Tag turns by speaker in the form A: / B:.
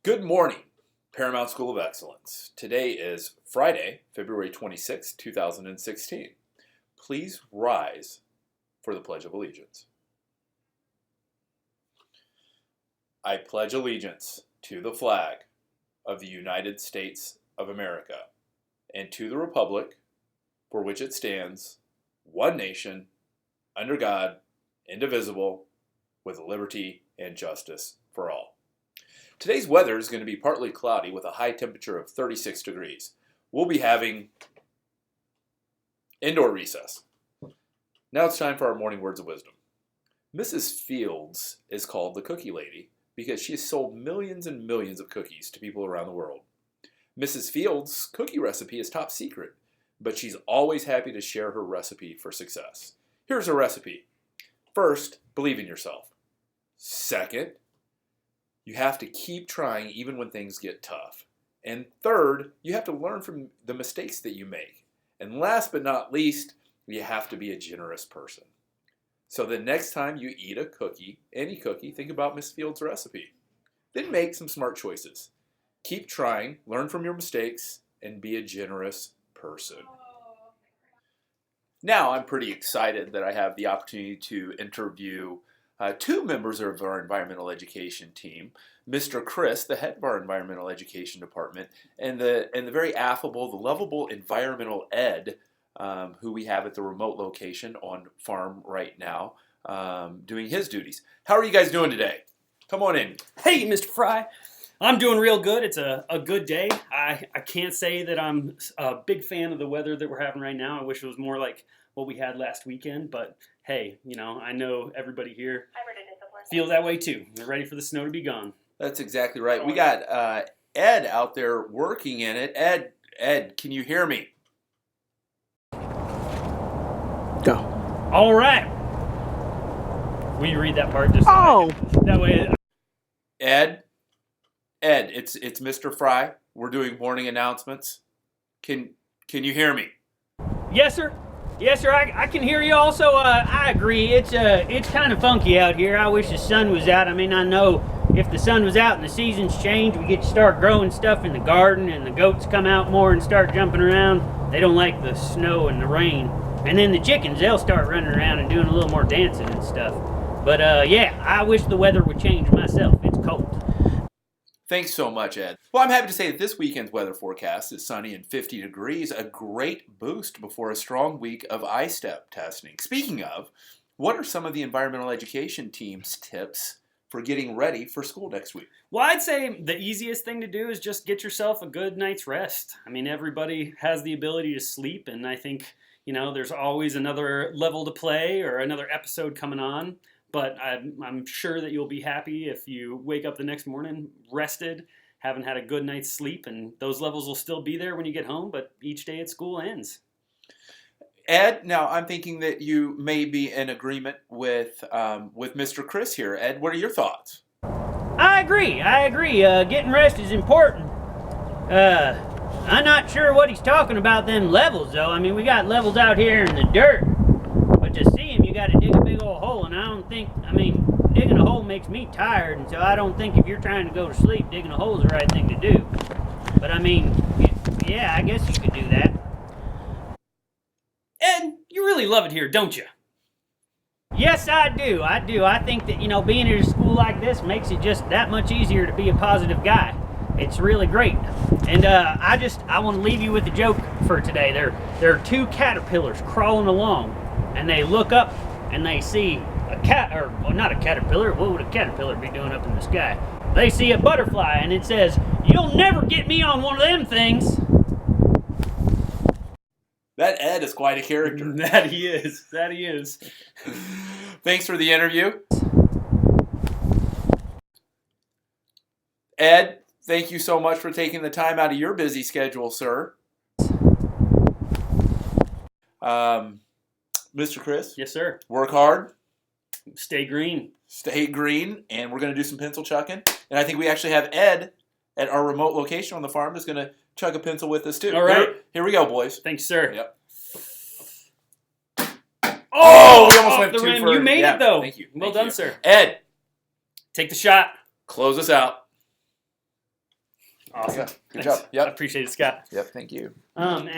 A: Good morning, Paramount School of Excellence. Today is Friday, February 26, 2016. Please rise for the Pledge of Allegiance. I pledge allegiance to the flag of the United States of America and to the republic for which it stands, one nation, under God, indivisible, with liberty and justice for all. Today's weather is going to be partly cloudy with a high temperature of 36 degrees. We'll be having indoor recess. Now it's time for our morning words of wisdom. Mrs. Fields is called the Cookie Lady because she has sold millions and millions of cookies to people around the world. Mrs. Fields' cookie recipe is top secret, but she's always happy to share her recipe for success. Here's her recipe. First, believe in yourself. Second, you have to keep trying even when things get tough. And third, you have to learn from the mistakes that you make. And last but not least, you have to be a generous person. So the next time you eat a cookie, any cookie, think about Miss Fields' recipe. Then make some smart choices. Keep trying, learn from your mistakes, and be a generous person. Now I'm pretty excited that I have the opportunity to interview two members of our environmental education team, Mr. Chris, the head of our environmental education department, and the very affable, the lovable environmental ed, who we have at the remote location on farm right now, doing his duties. How are you guys doing today? Come on in.
B: Hey, Mr. Fry. I'm doing real good. It's a good day. I can't say that I'm a big fan of the weather that we're having right now. I wish it was more like what we had last weekend, but hey, I know everybody here feels that way too. They're ready for the snow to be gone.
A: That's exactly right. We got Ed out there working in it. Ed, can you hear me?
C: Go.
B: All right. Will you read that part just that way?
A: Ed, it's Mr. Fry. We're doing morning announcements. Can you hear me?
B: Yes, sir. Yes, sir. I can hear you. Also, I agree. It's kind of funky out here. I wish the sun was out. I mean, I know if the sun was out and the seasons change, we get to start growing stuff in the garden, and the goats come out more and start jumping around. They don't like the snow and the rain. And then the chickens, they'll start running around and doing a little more dancing and stuff. But yeah, I wish the weather would change myself. It's cold.
A: Thanks so much, Ed. Well, I'm happy to say that this weekend's weather forecast is sunny and 50 degrees, a great boost before a strong week of I-STEP testing. Speaking of, what are some of the environmental education team's tips for getting ready for school next week?
B: Well, I'd say the easiest thing to do is just get yourself a good night's rest. I mean, everybody has the ability to sleep, and I think, there's always another level to play or another episode coming on. But I'm sure that you'll be happy if you wake up the next morning rested, haven't had a good night's sleep, and those levels will still be there when you get home, but each day at school ends.
A: Ed, now I'm thinking that you may be in agreement with Mr. Chris here. Ed, what are your thoughts?
D: I agree. Getting rest is important. I'm not sure what he's talking about them levels, though. I mean, we got levels out here in the dirt. But to see him, you got to dig a big old hole, and digging a hole makes me tired, and so I don't think if you're trying to go to sleep, digging a hole is the right thing to do. But yeah, I guess you could do that.
B: Ed, you really love it here, don't you?
D: Yes, I do. I think that, being at a school like this makes it just that much easier to be a positive guy. It's really great. And I want to leave you with a joke for today. There are two caterpillars crawling along, and they look up and they see not a caterpillar. What would a caterpillar be doing up in the sky? They see a butterfly, and it says, "You'll never get me on one of them things."
A: That Ed is quite a character.
B: That he is.
A: Thanks for the interview. Ed, thank you so much for taking the time out of your busy schedule, sir. Mr. Chris?
B: Yes, sir.
A: Work hard.
B: Stay green.
A: Stay green, and we're going to do some pencil chucking. And I think we actually have Ed at our remote location on the farm that's going to chug a pencil with us, too.
B: All right.
A: Here we go, boys.
B: Thanks, sir.
A: Yep.
B: Oh,
A: we almost went
B: the
A: too
B: rim.
A: far.
B: You made it, though.
A: Thank you.
B: Well done, sir.
A: Ed,
B: Take the shot.
A: close us out.
D: Awesome.
A: Yeah. Good job.
D: I
A: Yep.
D: appreciate it, Scott.
A: Yep. Thank you.
D: And